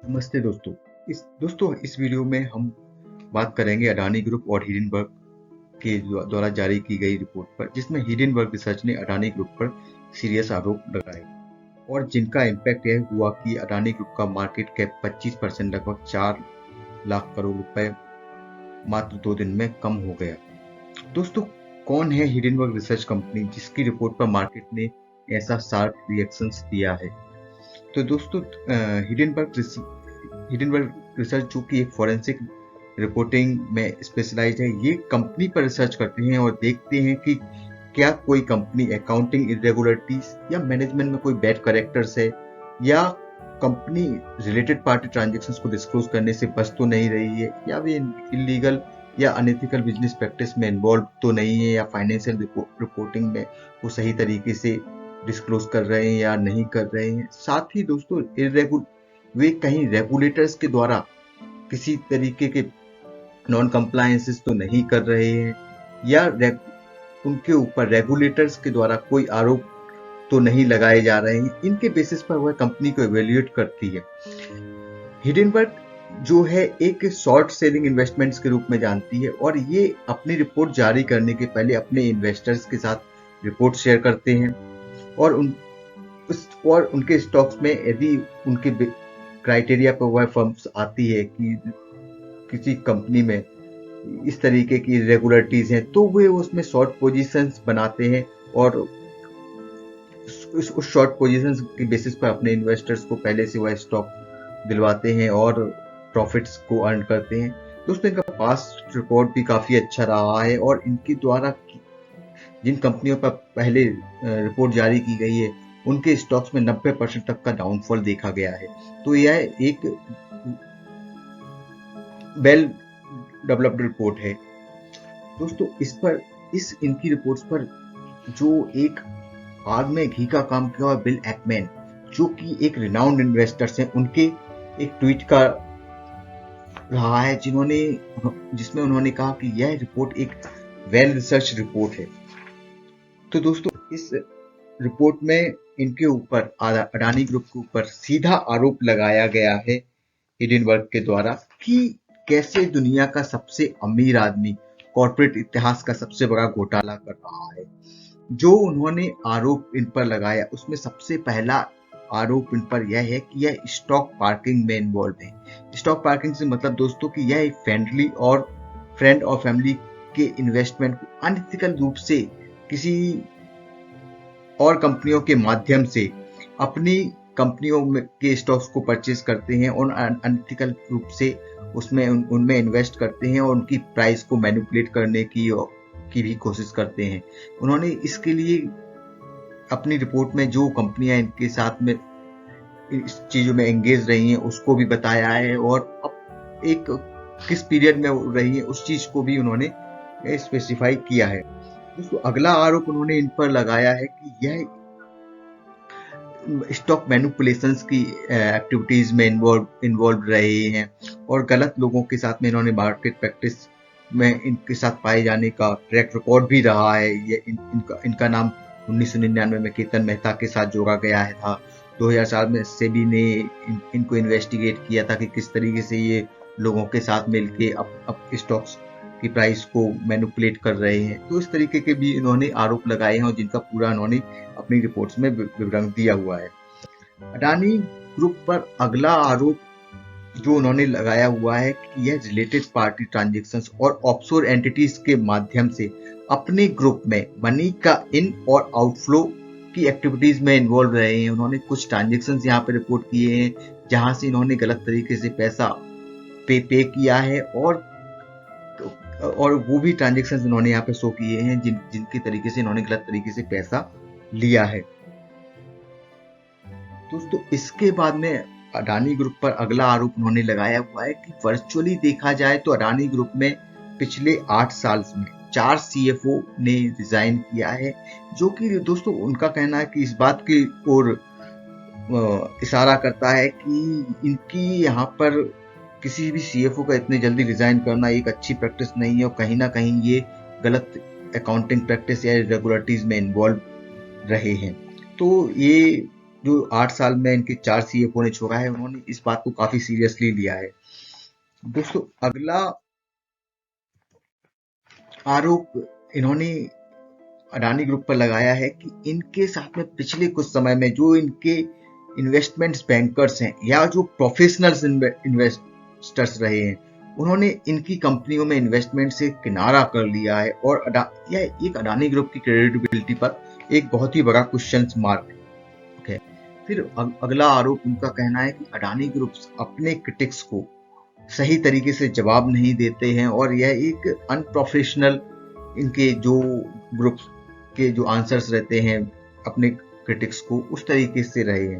नमस्ते दोस्तों। इस वीडियो में हम बात करेंगे अडानी ग्रुप और हिडनबर्ग के द्वारा जारी की गई रिपोर्ट पर, जिसमें हिडनबर्ग रिसर्च ने अडानी ग्रुप पर सीरियस आरोप लगाए और जिनका इम्पैक्ट यह हुआ कि अडानी ग्रुप का मार्केट कैप 25% लगभग 4 लाख करोड़ रुपए मात्र 2 दिन में कम हो गया। दोस्तों, कौन है हिडनबर्ग रिसर्च कंपनी जिसकी रिपोर्ट पर मार्केट ने ऐसा शार्प रिएक्शंस दिया है? तो दोस्तों, हिडनबर्ग रिसर्च जो कि एक फॉरेंसिक रिपोर्टिंग में स्पेशलाइज्ड है, ये कंपनी पर रिसर्च करते हैं और देखते हैं कि क्या कोई कंपनी अकाउंटिंग इरेगुलरिटीज या मैनेजमेंट में कोई बैड कैरेक्टर्स है, या कंपनी रिलेटेड पार्टी ट्रांजैक्शंस को डिस्क्लोज करने से बच तो नहीं रही है, या वे इलीगल या अनएथिकल बिजनेस प्रैक्टिस में इन्वॉल्व तो नहीं है, या फाइनेंशियल रिपोर्टिंग में वो सही तरीके से डिस्क्लोज कर रहे हैं या नहीं कर रहे हैं। साथ ही दोस्तों, वे कहीं रेगुलेटर्स के द्वारा किसी तरीके के नॉन कंप्लायंसेस तो नहीं कर रहे हैं, या उनके ऊपर रेगुलेटर्स के द्वारा कोई आरोप तो नहीं लगाए जा रहे हैं। इनके बेसिस पर वह कंपनी को इवेल्युएट करती है। हिडनबर्ग जो है एक शॉर्ट सेलिंग इन्वेस्टमेंट्स के रूप में जानती है और ये अपनी रिपोर्ट जारी करने के पहले अपने इन्वेस्टर्स के साथ रिपोर्ट शेयर करते हैं और उनके स्टॉक्स में यदि उनके क्राइटेरिया पर वह फर्म्स आती है कि किसी कंपनी में इस तरीके की इरेगुलरिटीज हैं, तो वे उसमें शॉर्ट पोजीशंस बनाते हैं और उस शॉर्ट पोजीशंस के बेसिस पर अपने इन्वेस्टर्स को पहले से वह स्टॉक दिलवाते हैं और प्रॉफिट्स को अर्न करते हैं। दोस्तों, इनका पास्ट रिकॉर्ड भी काफ़ी अच्छा रहा है और इनके द्वारा जिन कंपनियों पर पहले रिपोर्ट जारी की गई है, उनके स्टॉक्स में 90% तक का डाउनफॉल देखा गया है। तो यह एक वेल डेवलप्ड रिपोर्ट है। दोस्तों, इनकी रिपोर्ट्स पर जो एक आग में घी का काम किया हुआ बिल एक्मैन, जो कि एक रिनाउंड इन्वेस्टर्स हैं, उनके एक ट्वीट का रहा है जिसमें उन्होंने कहा कि यह रिपोर्ट एक वेल रिसर्च रिपोर्ट है। तो दोस्तों, इस रिपोर्ट में इनके ऊपर अडानी ग्रुप के ऊपर सीधा आरोप लगाया गया है हिडनबर्ग के द्वारा कि कैसे दुनिया का सबसे अमीर आदमी कॉर्पोरेट इतिहास का सबसे बड़ा घोटाला कर रहा है। जो उन्होंने आरोप इन पर लगाया, उसमें सबसे पहला आरोप इन पर यह है कि यह स्टॉक पार्किंग में इन्वॉल्व है। स्टॉक पार्किंग से मतलब दोस्तों कि यह एक फ्रेंड और फैमिली के इन्वेस्टमेंट को अनएथिकल रूप से किसी और कंपनियों के माध्यम से अपनी कंपनियों के स्टॉक्स को परचेज करते हैं और अनएथिकल रूप से उनमें इन्वेस्ट करते हैं और उनकी प्राइस को मैनिपुलेट करने की भी कोशिश करते हैं। उन्होंने इसके लिए अपनी रिपोर्ट में जो कंपनियां इनके साथ में इस चीजों में एंगेज रही हैं उसको भी बताया है और अब एक किस पीरियड में रही है उस चीज को भी उन्होंने स्पेसिफाई किया है। दोस्तों, अगला आरोप उन्होंने इन पर लगाया है कि यह स्टॉक मैनिपुलेशंस की एक्टिविटीज में इन्वॉल्व रहे हैं और गलत लोगों के साथ में इन्होंने मार्केट प्रैक्टिस में इनके साथ पाए जाने का ट्रैक रिकॉर्ड भी रहा है। ये इनका नाम 1999 में केतन मेहता के साथ जोड़ा गया है था। 2004 में सेबी ने इनको इन्वेस्टिगेट किया था कि किस तरीके से ये लोगों के साथ मिलके अब स्टॉक्स की प्राइस को मैनिपुलेट कर रहे हैं। तो इस तरीके के भी इन्होंने आरोप लगाए हैं और जिनका पूरा इन्होंने अपनी रिपोर्ट्स में विवरण दिया हुआ है। अडानी ग्रुप पर अगला आरोप जो उन्होंने लगाया हुआ है कि यह रिलेटेड पार्टी ट्रांजैक्शंस और ऑफशोर एंटिटीज के माध्यम से अपने ग्रुप में मनी का इन और आउटफ्लो की एक्टिविटीज में इन्वॉल्व रहे हैं। उन्होंने कुछ ट्रांजैक्शंस यहाँ पे रिपोर्ट किए हैं जहां से इन्होंने गलत तरीके से पैसा पे किया है और वो भी ट्रांजैक्शंस इन्होंने यहाँ पे शो किए हैं जिनके तरीके से इन्होंने गलत तरीके से पैसा लिया है। दोस्तों, इसके बाद में अडानी ग्रुप पर अगला आरोप उन्होंने लगाया हुआ है कि वर्चुअली देखा जाए तो अडानी ग्रुप में पिछले 8 साल में 4 CFO ने रिजाइन किया है, जो कि दोस्तों उनका कहना है कि इस बात की ओर इशारा करता है कि इनकी यहाँ पर किसी भी CFO का इतने जल्दी रिजाइन करना एक अच्छी प्रैक्टिस नहीं है और कहीं ना कहीं ये गलत अकाउंटिंग प्रैक्टिस या रेगुलरिटीज में इन्वॉल्व रहे हैं। तो ये जो 8 साल में इनके 4 CFO ने छोड़ा है, उन्होंने इस बात को काफी सीरियसली लिया है। दोस्तों अगला आरोप इन्होंने अडानी ग्रुप पर लगाया है कि इनके साथ में पिछले कुछ समय में जो इनके इन्वेस्टमेंट्स बैंकर्स हैं या जो प्रोफेशनल्स इन्वेस्टर्स रहे हैं, उन्होंने इनकी कंपनियों में इन्वेस्टमेंट से किनारा कर लिया है और यह एक अडानी ग्रुप की क्रेडिबिलिटी पर एक बहुत ही बड़ा क्वेश्चन मार्क है। फिर अगला आरोप उनका कहना है कि अडानी ग्रुप अपने क्रिटिक्स को सही तरीके से जवाब नहीं देते हैं और यह एक अनप्रोफेशनल इनके जो ग्रुप के जो आंसर्स रहते हैं अपने क्रिटिक्स को उस तरीके से रहे हैं।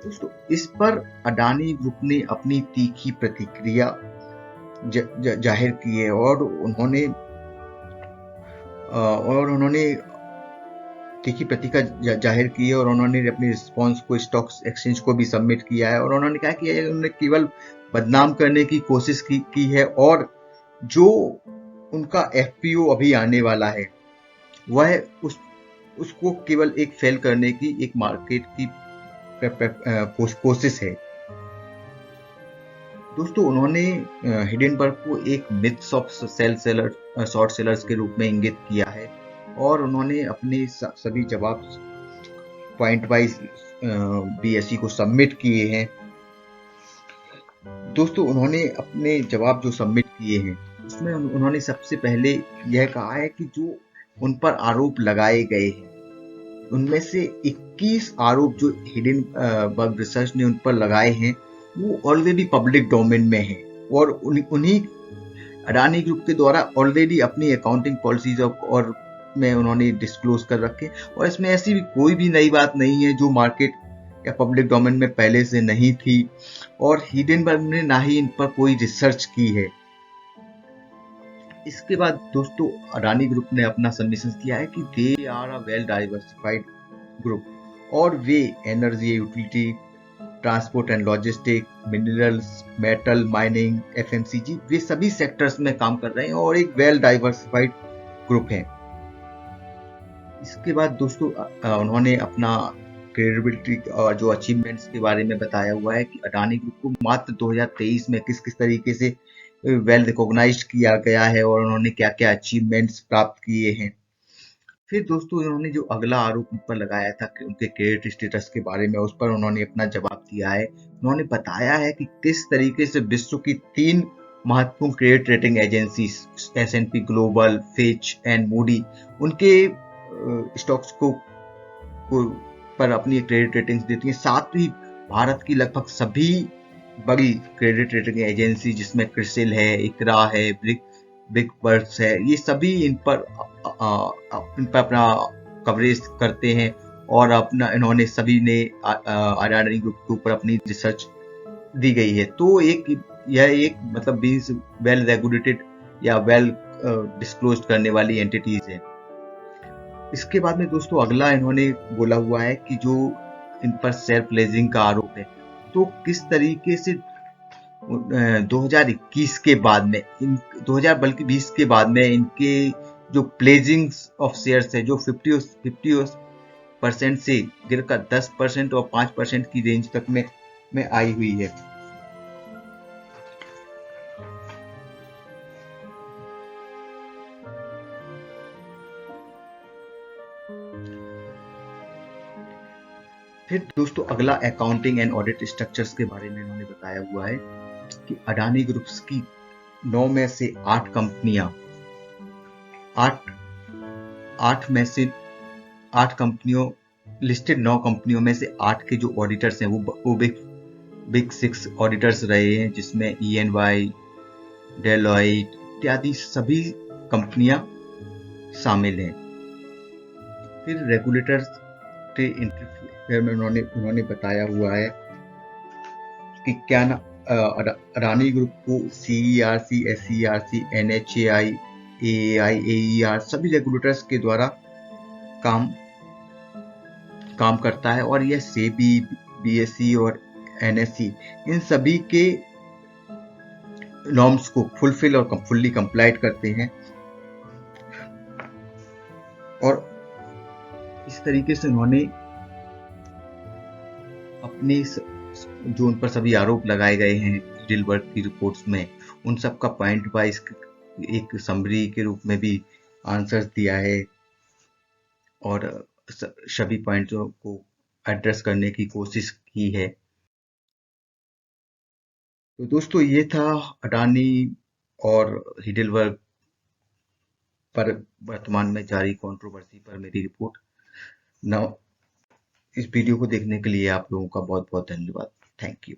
दोस्तों इस पर अडानी ग्रुप ने अपनी तीखी प्रतिक्रिया जाहिर की है और उन्होंने तीखी प्रतिक्रिया जाहिर की है और उन्होंने अपने रिस्पॉन्स को स्टॉक एक्सचेंज को भी सबमिट किया है और उन्होंने कहा कि उन्होंने केवल बदनाम करने की कोशिश की है और जो उनका FPO अभी आने वाला है वह उसको केवल एक फेल करने की एक मार्केट की कोशिश है। दोस्तों उन्होंने हिडेनबर्ग को एक मिथ्स ऑफ शॉर्ट सेलर्स के रूप में इंगित किया है और उन्होंने अपने सभी जवाब पॉइंट वाइज BSE को सबमिट किए हैं। दोस्तों उन्होंने अपने जवाब जो सबमिट किए हैं उसमें उन्होंने सबसे पहले यह कहा है कि जो उन पर आरोप लगाए गए हैं उनमें से 21 आरोप जो हिडेनबर्ग रिसर्च ने उन पर लगाए हैं वो ऑलरेडी पब्लिक डोमेन में हैं और उन्हीं अडानी ग्रुप के द्वारा ऑलरेडी अपनी अकाउंटिंग पॉलिसीज और में उन्होंने डिस्क्लोज कर रखे और इसमें ऐसी भी कोई भी नई बात नहीं है जो मार्केट या पब्लिक डोमेन में पहले से नहीं थी और हिडेनबर्ग ने ना ही इन पर कोई रिसर्च की है। इसके बाद दोस्तों अडानी ग्रुप ने अपना सबमिशन किया है कि they are a well diversified group और वे energy, utility, transport and logistic, minerals, metal, mining, FMCG वे सभी सेक्टर्स में काम कर रहे हैं और एक वेल डाइवर्सिफाइड ग्रुप है। इसके बाद दोस्तों उन्होंने अपना क्रेडिबिलिटी और जो अचीवमेंट्स के बारे में बताया हुआ है कि अडानी ग्रुप को मात्र 2023 में किस किस तरीके से वेल रिकॉग्नाइज्ड किया गया है और उन्होंने क्या क्या अचीवमेंट्स प्राप्त किए हैं। फिर दोस्तों उन्होंने जो अगला आरोप उन पर लगाया था कि उनके क्रेडिट स्टेटस के बारे में उस पर उन्होंने अपना जवाब दिया है। उन्होंने बताया है कि किस तरीके से विश्व की 3 महत्वपूर्ण credit rating agency S&P global, Fitch and Moody उनके स्टॉक्स को पर अपनी क्रेडिट रेटिंग्स देती हैं। साथ ही भारत की लगभग सभी बड़ी क्रेडिट रेटिंग एजेंसी जिसमें क्रिसिल है, इकरा है, बिग बर्ड्स है, ये सभी इन पर अपना कवरेज करते हैं और इन्होंने सभी ने अडानी ग्रुप के ऊपर अपनी रिसर्च दी गई है। तो यह एक मतलब बीइंग वेल रेगुलेटेड या वेल डिस्क्लोज करने वाली एंटिटीज है। इसके बाद में दोस्तों अगला इन्होंने बोला हुआ है कि जो इन पर शेयर प्लेजिंग का आरोप है, तो किस तरीके से 2021 के बाद में 2000 बल्कि 20 के बाद में इनके जो प्लेजिंग ऑफ शेयर्स है जो 50% से गिरकर 10% और 5% की रेंज तक में आई हुई है। फिर दोस्तों अगला अकाउंटिंग एंड ऑडिट स्ट्रक्चर्स के बारे में इन्होंने बताया हुआ है कि अडानी ग्रुप्स की 9 में से 8 कंपनियां 8 में से 8 कंपनियों लिस्टेड 9 कंपनियों में से 8 के जो ऑडिटर्स हैं वो बिग 6 ऑडिटर्स रहे हैं, जिसमें EY, डेलॉइट इत्यादि सभी कंपनियां शामिल हैं। फिर रेगुलेटर्स के इंटरफेयर में उन्होंने बताया हुआ है कि क्या अडानी ग्रुप को CERC, SERC, NHAI, AAI, AER सभी रेगुलेटर्स के द्वारा काम करता है और यह SEBI, BSE और NSE इन सभी के नॉर्म्स को फुलफिल और फुल्ली कंप्लाइड करते हैं और इस तरीके से उन्होंने अपने जो उन पर सभी आरोप लगाए गए हैं हिडेलबर्ग की रिपोर्ट्स में, उन सब का पॉइंट वाइज एक समरी के रूप में भी आंसर्स दिया है और सभी पॉइंटों को एड्रेस करने की कोशिश की है। तो दोस्तों ये था अडानी और हिडेलबर्ग पर वर्तमान में जारी कंट्रोवर्सी पर मेरी रिपोर्ट। नाउ इस वीडियो को देखने के लिए आप लोगों का बहुत बहुत धन्यवाद। Thank you.